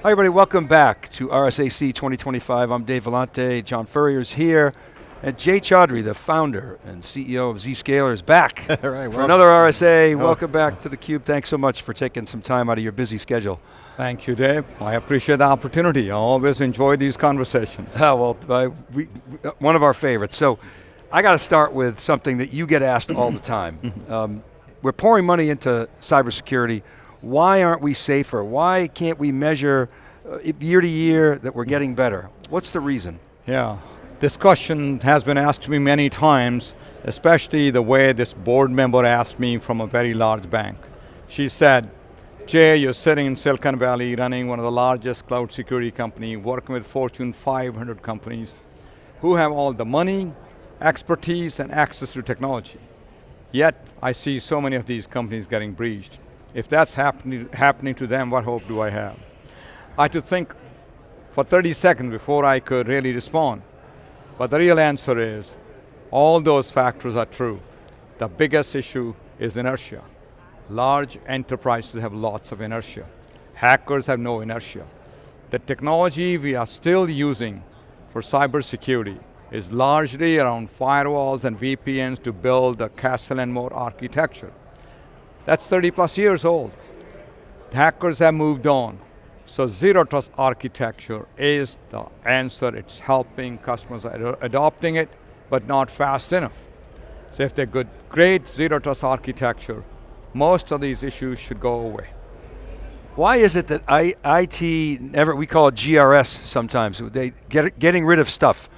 Hi everybody, welcome back to RSAC 2025. I'm Dave Vellante, John Furrier's here, and Jay Chaudhry, the founder and CEO of Zscaler, is back Right, for another RSA. Welcome back to theCUBE. Thanks so much for taking some time out of your busy schedule. Thank you, Dave. I appreciate the opportunity. I always enjoy these conversations. Well, one of our favorites. So I got to start with something that you get asked all the time. We're pouring money into cybersecurity. Why aren't we safer? Why can't we measure year to year that we're getting better? What's the reason? Yeah, this question has been asked to me many times, especially the way this board member asked me from a very large bank. She said, Jay, you're sitting in Silicon Valley running one of the largest cloud security company, working with Fortune 500 companies who have all the money, expertise, and access to technology. Yet, I see so many of these companies getting breached. If that's happening to them, what hope do I have? I had to think for 30 seconds before I could really respond. But the real answer is, all those factors are true. The biggest issue is inertia. Large enterprises have lots of inertia. Hackers have no inertia. The technology we are still using for cybersecurity is largely around firewalls and VPNs to build the castle and moat architecture. That's 30 plus years old. Hackers have moved on. So zero trust architecture is the answer. It's helping customers adopting it, but not fast enough. So if they're great zero trust architecture, most of these issues should go away. Why is it that IT never, we call it GRS sometimes, getting rid of stuff.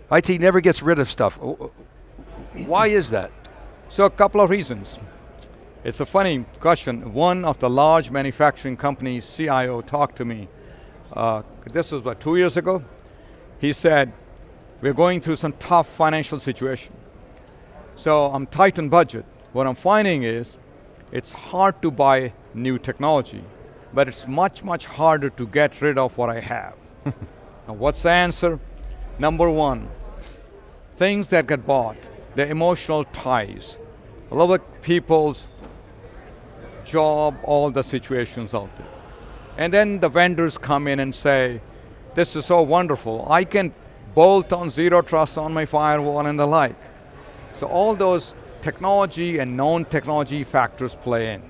IT never gets rid of stuff. Why is that? So a couple of reasons. It's a funny question. One of the large manufacturing companies' CIO talked to me. This was about 2 years ago. He said, we're going through some tough financial situation. So I'm tight on budget. What I'm finding is, it's hard to buy new technology, but it's much, much harder to get rid of what I have. Now what's the answer? Number one, things that get bought, the emotional ties. A lot of people's job, all the situations out there. And then the vendors come in and say, this is so wonderful. I can bolt on zero trust on my firewall and the like. So all those technology and non-technology factors play in.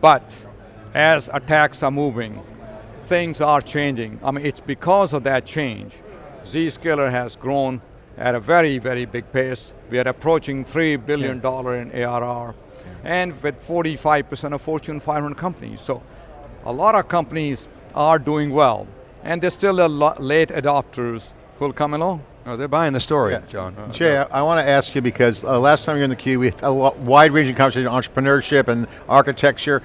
But as attacks are moving, things are changing. I mean, it's because of that change. Zscaler has grown at a very, very big pace. We are approaching $3 billion in ARR. And with 45% of Fortune 500 companies. So a lot of companies are doing well. And there's still a lot late adopters who will come along. Oh, they're buying the story, John. Jay, I want to ask you because last time you were in theCUBE, we had a wide-ranging conversation on entrepreneurship and architecture.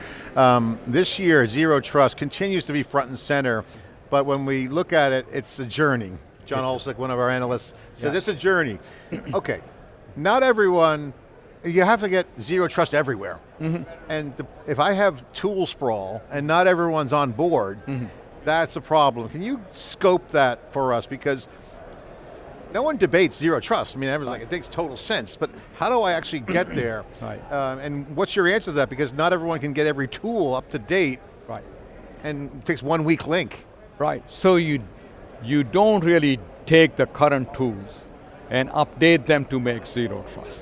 This year, zero trust continues to be front and center, but when we look at it, it's a journey. John Olsek, one of our analysts, says it's a journey. Okay, not everyone, you have to get zero trust everywhere. And if I have tool sprawl and not everyone's on board, that's a problem. Can you scope that for us? Because no one debates zero trust. I mean, everyone's like, it makes total sense, but how do I actually get there? And what's your answer to that? Because not everyone can get every tool up to date. And it takes 1 weak link. So you don't really take the current tools and update them to make zero trust.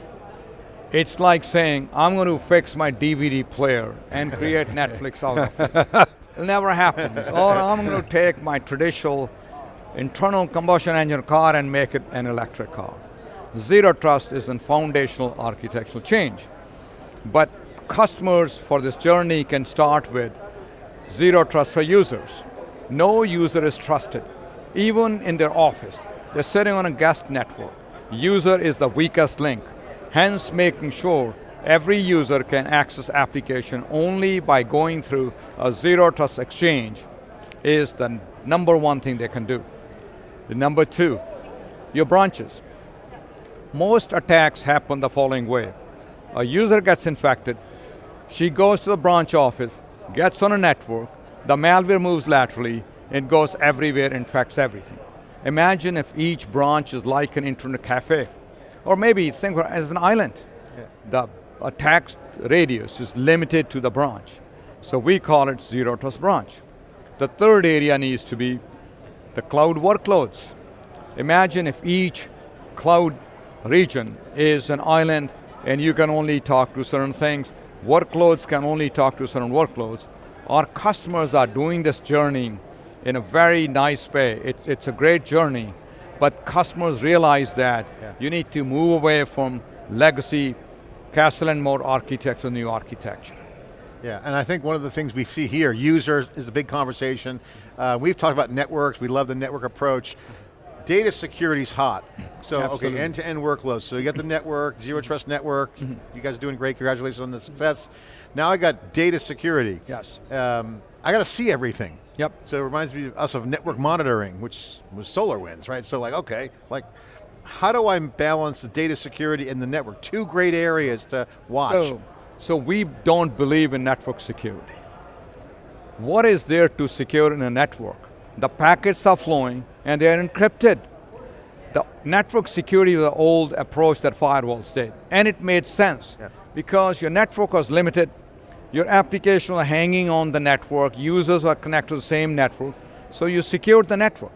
It's like saying, I'm going to fix my DVD player and create Netflix out of it. It never happens. Or I'm going to take my traditional internal combustion engine car and make it an electric car. Zero trust is a foundational architectural change. But customers for this journey can start with zero trust for users. No user is trusted. Even in their office, they're sitting on a guest network. User is the weakest link. Hence, making sure every user can access application only by going through a zero trust exchange is the number one thing they can do. The number two, your branches. Most attacks happen the following way. A user gets infected, she goes to the branch office, gets on a network, the malware moves laterally, it goes everywhere, infects everything. Imagine if each branch is like an internet cafe. Or maybe think of it as an island. The attack radius is limited to the branch. So we call it zero trust branch. The third area needs to be the cloud workloads. Imagine if each cloud region is an island and you can only talk to certain things, workloads can only talk to certain workloads. Our customers are doing this journey in a very nice way. It's a great journey, but customers realize that you need to move away from legacy castle and moat architecture, new architecture. Yeah, and I think one of the things we see here, users is a big conversation. We've talked about networks, we love the network approach. Data security's hot. So, Absolutely. okay, end-to-end workloads. So you got the network, zero trust network. You guys are doing great, congratulations on the success. Now I got data security. Yes. I got to see everything. Yep. So it reminds me us of network monitoring, which was SolarWinds, right? So like, okay, like, how do I balance the data security and the network? Two great areas to watch. So we don't believe in network security. What is there to secure in a network? The packets are flowing and they're encrypted. The network security was the old approach that firewalls did, and it made sense because your network was limited, your applications are hanging on the network, users are connected to the same network, so you secured the network.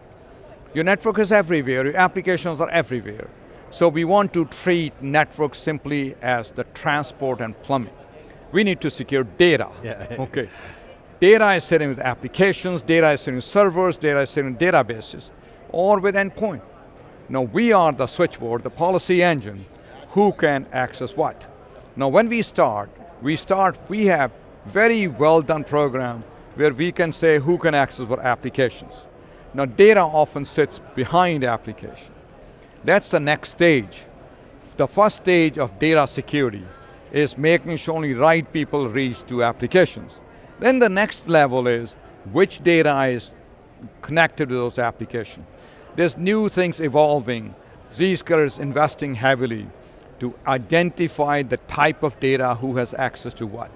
Your network is everywhere, your applications are everywhere. So we want to treat networks simply as the transport and plumbing. We need to secure data. Okay. Data is sitting with applications, data is sitting with servers, data is sitting in databases, or with endpoint. Now we are the switchboard, the policy engine, who can access what. Now when we have very well done program where we can say who can access what applications. Now data often sits behind application. That's the next stage. The first stage of data security is making sure only right people reach to applications. Then the next level is which data is connected to those applications. There's new things evolving. Zscaler is investing heavily to identify the type of data who has access to what.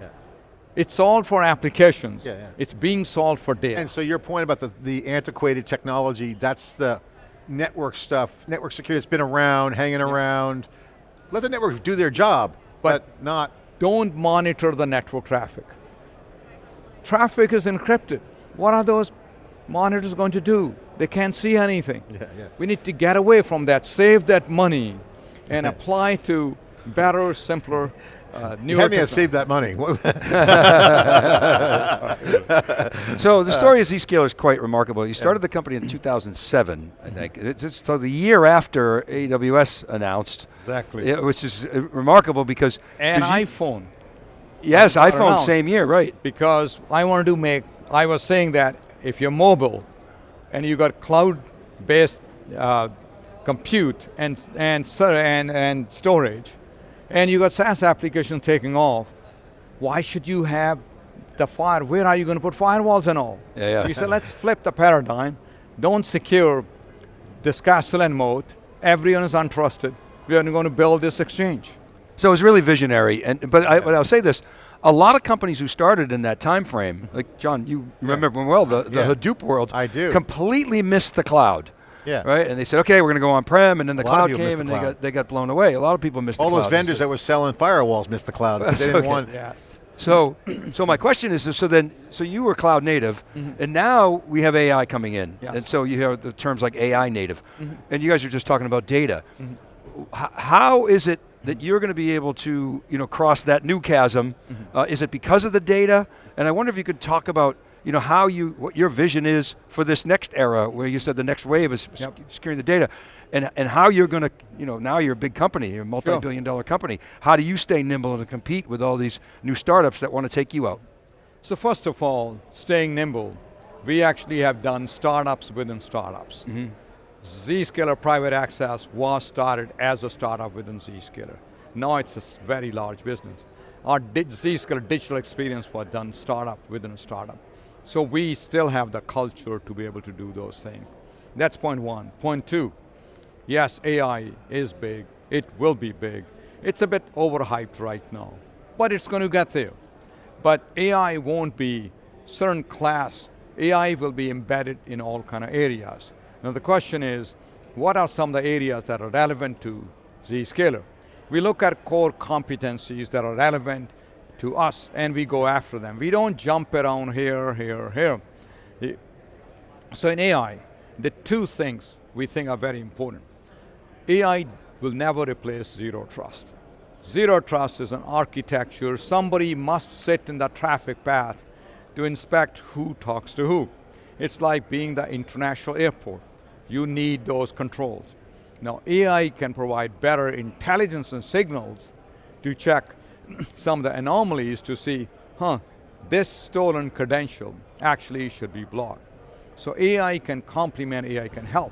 It's all for applications. It's being solved for data. And so your point about the antiquated technology, that's the network stuff, network security that's been around, hanging around. Let the networks do their job, but not. Don't monitor the network traffic. Traffic is encrypted. What are those monitors going to do? They can't see anything. We need to get away from that, save that money, and apply to better, simpler, newer. You had me to save that money. So the story of Zscaler is quite remarkable. You started the company in 2007, I think. So the year after AWS announced. Exactly. Which is remarkable because. And iPhone. Yes, iPhone, same year, right. Because I wanted to I was saying that if you're mobile and you got cloud-based compute and storage, and you got SaaS applications taking off, why should you have where are you going to put firewalls and all? We said, let's flip the paradigm. Don't secure this castle and moat. Everyone is untrusted. We are going to build this exchange. So it was really visionary, but I'll say this, a lot of companies who started in that time frame, like John, you remember well, the Hadoop world, I do. Completely missed the cloud. Right, and they said, okay, we're going to go on-prem, and then the cloud came, and they got blown away. A lot of people missed the cloud. All those vendors that were selling firewalls missed the cloud. They didn't want. So my question is, so you were cloud native, and now we have AI coming in, and so you have the terms like AI native, and you guys are just talking about data. How is it that you're going to be able to cross that new chasm? Is it because of the data? And I wonder if you could talk about what your vision is for this next era, where you said the next wave is securing the data, and how you're going to, now you're a big company, you're a multi-billion-dollar company. How do you stay nimble and compete with all these new startups that want to take you out? So first of all, staying nimble, we actually have done startups within startups. Zscaler Private Access was started as a startup within Zscaler. Now it's a very large business. Our Zscaler digital experience was done startup within a startup. So we still have the culture to be able to do those things. That's point one. Point two, yes, AI is big. It will be big. It's a bit overhyped right now, but it's going to get there. But AI won't be certain class. AI will be embedded in all kind of areas. Now the question is, what are some of the areas that are relevant to Zscaler? We look at core competencies that are relevant to us and we go after them. We don't jump around here. So in AI, the two things we think are very important. AI will never replace zero trust. Zero trust is an architecture. Somebody must sit in the traffic path to inspect who talks to who. It's like being the international airport. You need those controls. Now AI can provide better intelligence and signals to check some of the anomalies to see, this stolen credential actually should be blocked. So AI can complement, AI can help.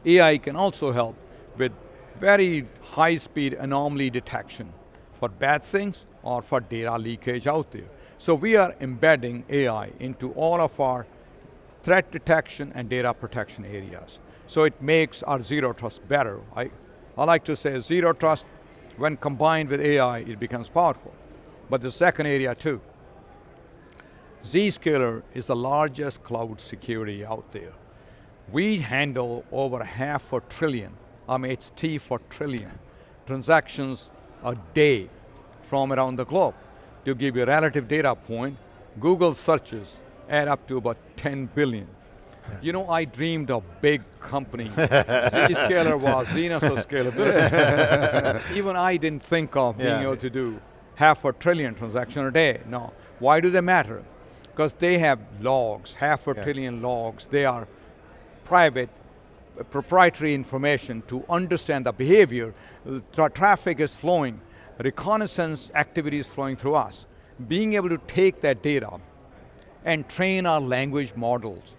AI can also help with very high-speed anomaly detection for bad things or for data leakage out there. So we are embedding AI into all of our threat detection and data protection areas. So it makes our zero trust better. I like to say zero trust, when combined with AI, it becomes powerful. But the second area too, Zscaler is the largest cloud security out there. We handle over 500 billion, it's T for trillion, transactions a day from around the globe. To give you a relative data point, Google searches add up to about 10 billion. You know, I dreamed of big company. Zscaler was zenith of scalability. Even I didn't think of being able to do 500 billion transactions a day. No. Why do they matter? Because they have logs, 500 billion logs. They are private, proprietary information to understand the behavior. Traffic is flowing. Reconnaissance activity is flowing through us. Being able to take that data and train our language models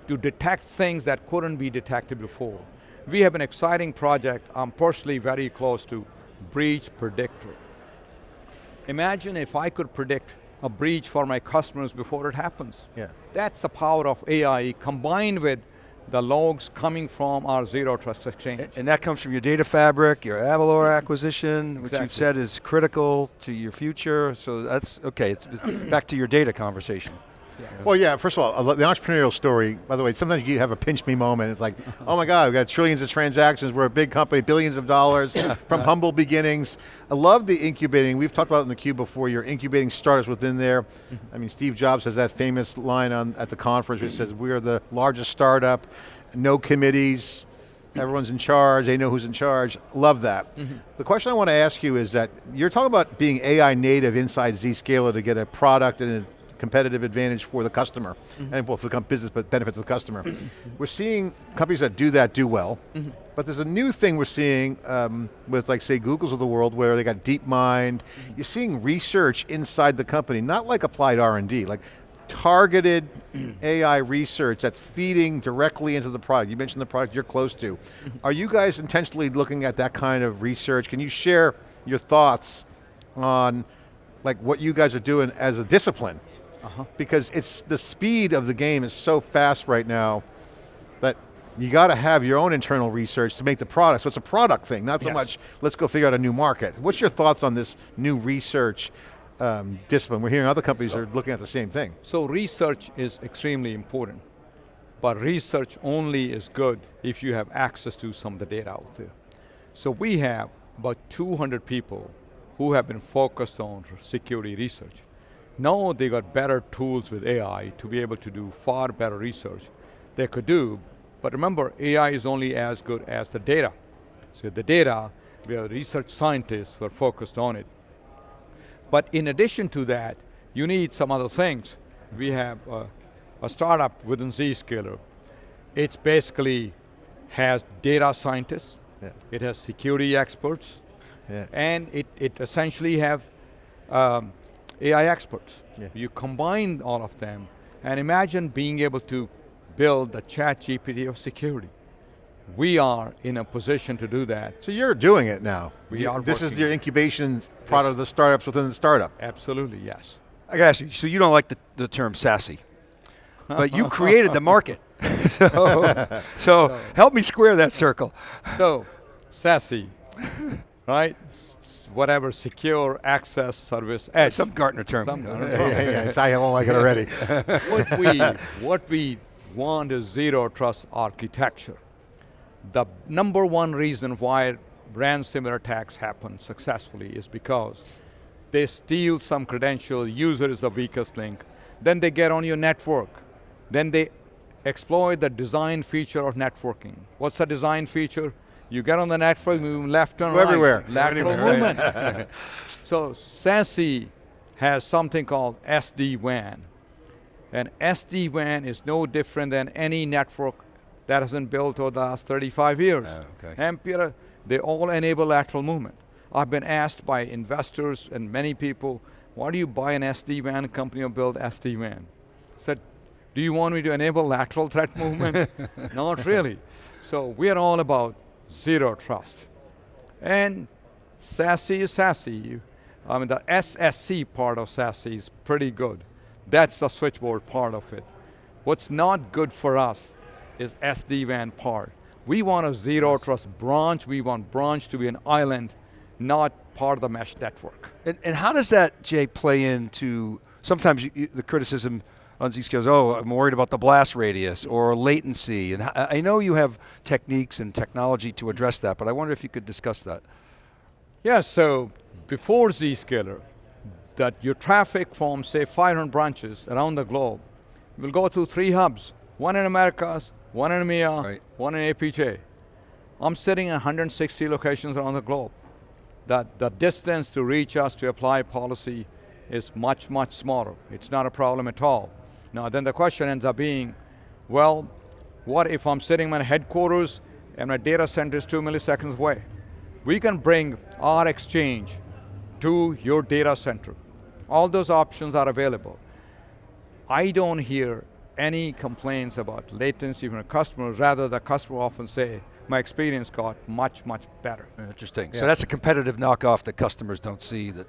to detect things that couldn't be detected before. We have an exciting project. I'm personally very close to breach predictor. Imagine if I could predict a breach for my customers before it happens. That's the power of AI combined with the logs coming from our zero trust exchange. And that comes from your data fabric, your Avalor acquisition, which you've said is critical to your future. So that's, okay, it's back to your data conversation. Well, yeah, first of all, the entrepreneurial story, by the way, sometimes you have a pinch me moment. It's like, oh my God, we've got trillions of transactions. We're a big company, billions of dollars from humble beginnings. I love the incubating. We've talked about it in the CUBE before. You're incubating startups within there. I mean, Steve Jobs has that famous line at the conference which says, we are the largest startup, no committees, everyone's in charge, they know who's in charge. Love that. The question I want to ask you is that you're talking about being AI native inside Zscaler to get a product and a competitive advantage for the customer, and both for the business, but benefit to the customer. We're seeing companies that do that do well, but there's a new thing we're seeing with, like, say, Googles of the world, where they got DeepMind. You're seeing research inside the company, not like applied R&D, like targeted AI research that's feeding directly into the product. You mentioned the product you're close to. Are you guys intentionally looking at that kind of research? Can you share your thoughts on like what you guys are doing as a discipline? Because it's the speed of the game is so fast right now that you got to have your own internal research to make the product. So it's a product thing, not so much let's go figure out a new market. What's your thoughts on this new research discipline? We're hearing other companies are looking at the same thing. So research is extremely important, but research only is good if you have access to some of the data out there. So we have about 200 people who have been focused on security research. Now they got better tools with AI to be able to do far better research they could do, but remember, AI is only as good as the data. So the data, we have research scientists who are focused on it. But in addition to that, you need some other things. We have a startup within Zscaler. It basically has data scientists, it has security experts, and it essentially have AI experts. You combine all of them, and imagine being able to build the ChatGPT of security. We are in a position to do that. So you're doing it now. This is your incubation part of the startups within the startup. Absolutely, yes. I got to ask you, so you don't like the term SASE, but you created the market. so help me square that circle. So, SASE, right? Whatever, secure access service edge. Some Gartner term. I don't like it already. What we want is zero trust architecture. The number one reason why ransomware attacks happen successfully is because they steal some credential, user is the weakest link, then they get on your network, Then they exploit the design feature of networking. What's the design feature? You get on the network, move left and Go right. everywhere. Lateral movement. So SASE has something called SD-WAN. And SD-WAN is no different than any network that has been built over the last 35 years. Ampere, they all enable lateral movement. I've been asked by investors and many people, why do you buy an SD-WAN company or build SD-WAN? I said, do you want me to enable lateral threat movement? Not really. So we are all about zero trust. And SASE is SASE. I mean, the SSC part of SASE is pretty good. That's the switchboard part of it. What's not good for us is SD-WAN part. We want a zero trust branch. We want branch to be an island, not part of the mesh network. And how does that, Jay, play into, sometimes the criticism on Zscaler is, oh, I'm worried about the blast radius or latency. And I know you have techniques and technology to address that, but I wonder if you could discuss that. Yeah, so before Zscaler, that your traffic from, say, 500 branches around the globe will go through 3 hubs, one in Americas, one in EMEA, one in APJ. I'm sitting in 160 locations around the globe. The distance to reach us to apply policy is much, much smaller. It's not a problem at all. Now then the question ends up being, well, what if I'm sitting in my headquarters and my data center is 2 milliseconds away? We can bring our exchange to your data center. All those options are available. I don't hear any complaints about latency from customers. Rather, the customer often say, my experience got much, much better. Interesting. Yeah. So that's a competitive knockoff that customers don't see. That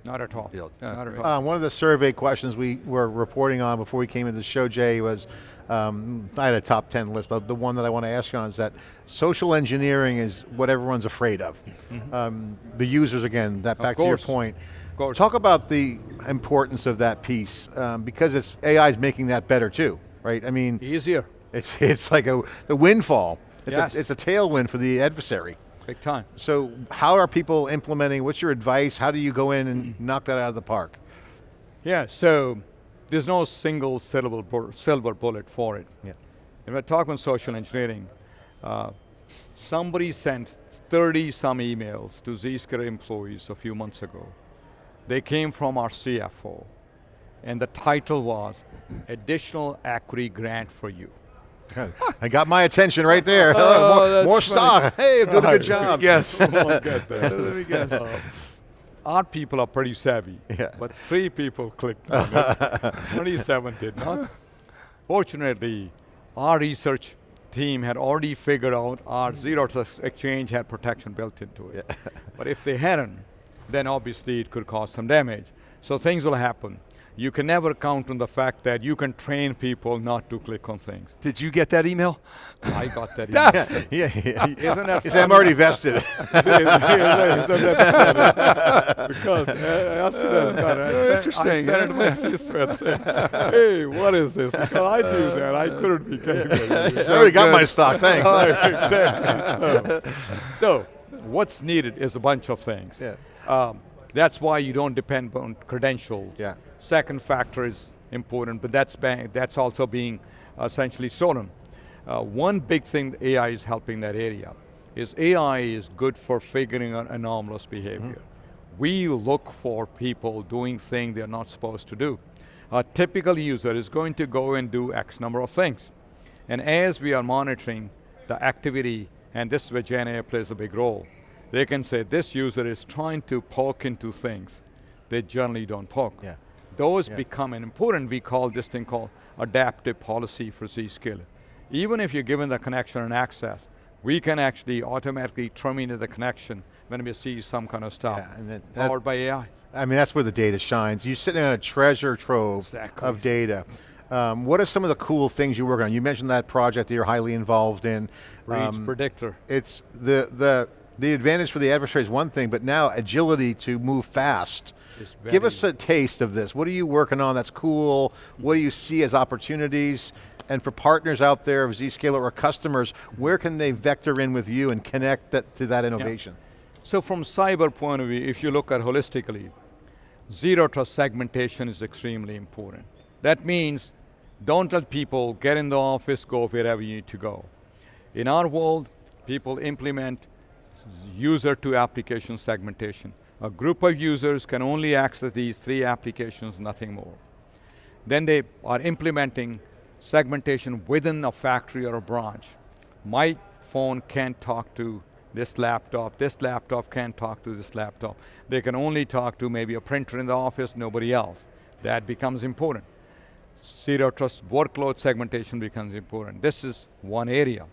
Not at all. Not at all. One of the survey questions we were reporting on before we came into the show, Jay, was, I had a top 10 list, but the one that I want to ask you on is that social engineering is what everyone's afraid of. The users, again, that back to your point. Talk about the importance of that piece, because AI is making that better too, right? I mean, easier. It's like the windfall. Yes. It's a tailwind for the adversary. Big time. So how are people implementing? What's your advice? How do you go in and knock that out of the park? Yeah, so there's no single silver bullet for it. Yeah. If we're talking social engineering, somebody sent 30-some emails to Zscaler employees a few months ago. They came from our CFO, and the title was, Additional Equity Grant for You. I got my attention right there. More stock. Hey, I'm doing a good job. Yes. Let me guess. Our people are pretty savvy, but 3 people clicked on it. 27 did not. Fortunately, our research team had already figured out our Zero Trust Exchange had protection built into it. But if they hadn't, then obviously it could cause some damage. So things will happen. You can never count on the fact that you can train people not to click on things. Did you get that email? I got that email. Isn't that funny? I'm already vested. Because interesting. I sent it to my CISO saying, hey, what is this? Because I do that. I couldn't be capable. I already got my stock, thanks. Exactly. So what's needed is a bunch of things. That's why you don't depend on credentials. Second factor is important, but that's also being essentially stolen. One big thing AI is helping that area is AI is good for figuring out anomalous behavior. We look for people doing things they're not supposed to do. A typical user is going to go and do X number of things. And as we are monitoring the activity, and this is where Gen AI plays a big role, they can say this user is trying to poke into things they generally don't poke. Those become an important, we call this thing called adaptive policy for Zscaler. Even if you're given the connection and access, we can actually automatically terminate the connection when we see some kind of stuff powered by AI. I mean, that's where the data shines. You're sitting on a treasure trove of data. What are some of the cool things you work on? You mentioned that project that you're highly involved in. Breach Predictor. It's the advantage for the adversary is one thing, but now agility to move fast. Give us a taste of this. What are you working on that's cool? What do you see as opportunities? And for partners out there of Zscaler or customers, where can they vector in with you and connect to that innovation? So from cyber point of view, if you look at holistically, Zero Trust segmentation is extremely important. That means Don't tell people, get in the office, go wherever you need to go. In our world, people implement user to application segmentation. A group of users can only access these 3 applications, nothing more. Then they are implementing segmentation within a factory or a branch. My phone can't talk to this laptop can't talk to this laptop. They can only talk to maybe a printer in the office, nobody else. That becomes important. Zero trust workload segmentation becomes important. This is one area.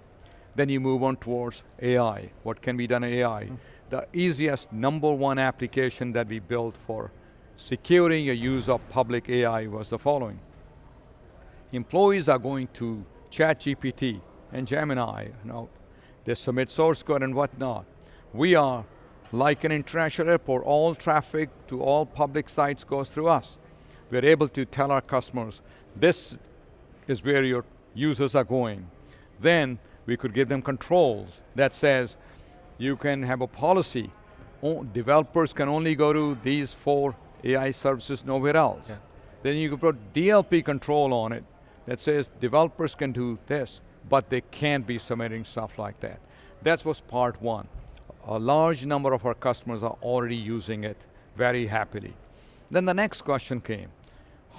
Then you move on towards AI. What can be done in AI? The easiest #1 application that we built for securing a use of public AI was the following. Employees are going to ChatGPT and Gemini, they submit source code and whatnot. We are like an international airport. All traffic to all public sites goes through us. We're able to tell our customers, this is where your users are going. Then we could give them controls that says, you can have a policy. Developers can only go to these 4 AI services, nowhere else. Yeah. Then you could put DLP control on it that says developers can do this, but they can't be submitting stuff like that. That was part 1. A large number of our customers are already using it very happily. Then the next question came,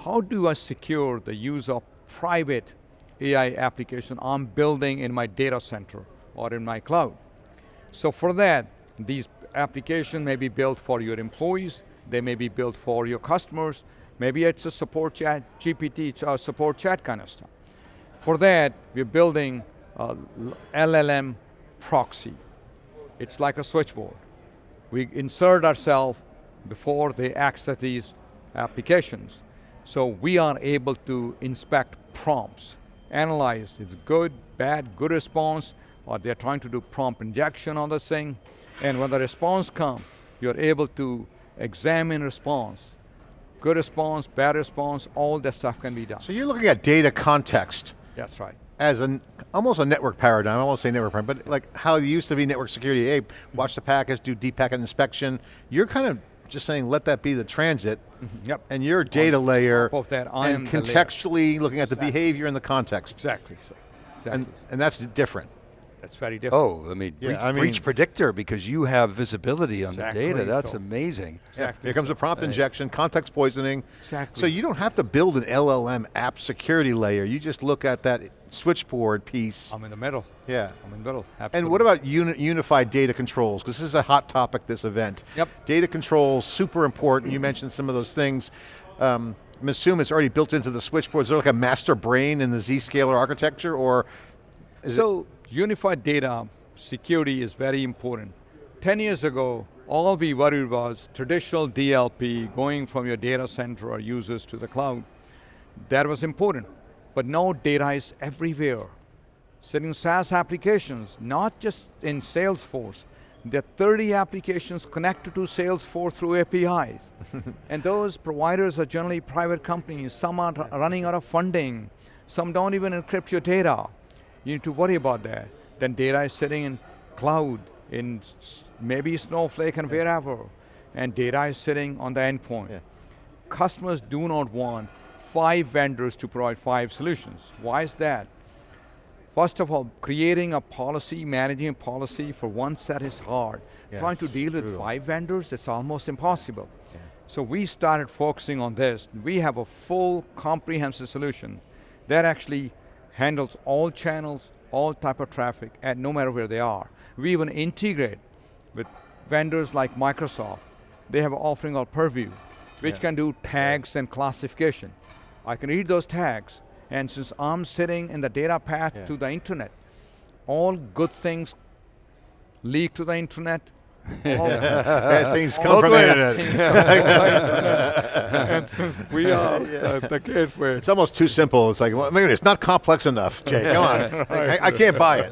how do I secure the use of private AI application I'm building in my data center or in my cloud? So for that, these applications may be built for your employees, they may be built for your customers, maybe it's a support chat, GPT, support chat kind of stuff. For that, we're building a LLM proxy. It's like a switchboard. We insert ourselves before they access these applications. So we are able to inspect prompts, analyze if it's good, bad, good response, or they're trying to do prompt injection on the thing. And when the response comes, you're able to examine response. Good response, bad response, all that stuff can be done. So you're looking at data context. That's right. As almost a network paradigm. I won't say network paradigm, but like how it used to be network security. Hey, watch the packets, do deep packet inspection. You're kind of just saying, let that be the transit. Yep. And your data layer, of that, and contextually looking at the behavior and the context. Exactly. So. Exactly. And that's different. That's very different. Oh, I mean, breach predictor, because you have visibility on the data. That's amazing. Exactly. Here comes a prompt injection, context poisoning. Exactly. So you don't have to build an LLM app security layer. You just look at that switchboard piece. I'm in the middle. Yeah. I'm in the middle, absolutely. And what about unified data controls? Because this is a hot topic, this event. Yep. Data controls, super important. You mentioned some of those things. I'm assuming it's already built into the switchboard. Is there like a master brain in the Zscaler architecture, or is it? Unified data security is very important. 10 years ago, all we worried was traditional DLP going from your data center or users to the cloud. That was important. But now data is everywhere. Sitting SaaS applications, not just in Salesforce. There are 30 applications connected to Salesforce through APIs. And those providers are generally private companies. Some are running out of funding. Some don't even encrypt your data. You need to worry about that. Then data is sitting in cloud, in maybe Snowflake and wherever, and data is sitting on the endpoint. Yeah. Customers do not want 5 vendors to provide 5 solutions. Why is that? First of all, creating a policy, managing a policy for one set is hard. Yes. Trying to deal with 5 vendors, it's almost impossible. Yeah. So we started focusing on this. We have a full comprehensive solution that actually handles all channels, all type of traffic, and no matter where they are. We even integrate with vendors like Microsoft. They have an offering called Purview, which can do tags and classification. I can read those tags, and since I'm sitting in the data path to the internet, all good things leak to the internet. Bad things come from the internet. And since we are the gateway. It's almost too simple. It's like, well, maybe it's not complex enough, Jay. Come on. I can't buy it.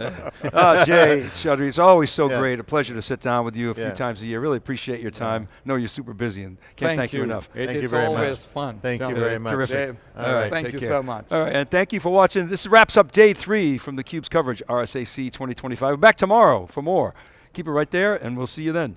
Jay, Chaudhry, it's always so great. A pleasure to sit down with you a few times a year. Really appreciate your time. I know you're super busy and can't thank you enough. Thank you very much. It's always fun. Thank you very much. Terrific. All right. Thank you so much. All right, and thank you for watching. This wraps up day 3 from theCUBE's coverage, RSAC 2025. We're back tomorrow for more. Keep it right there, and we'll see you then.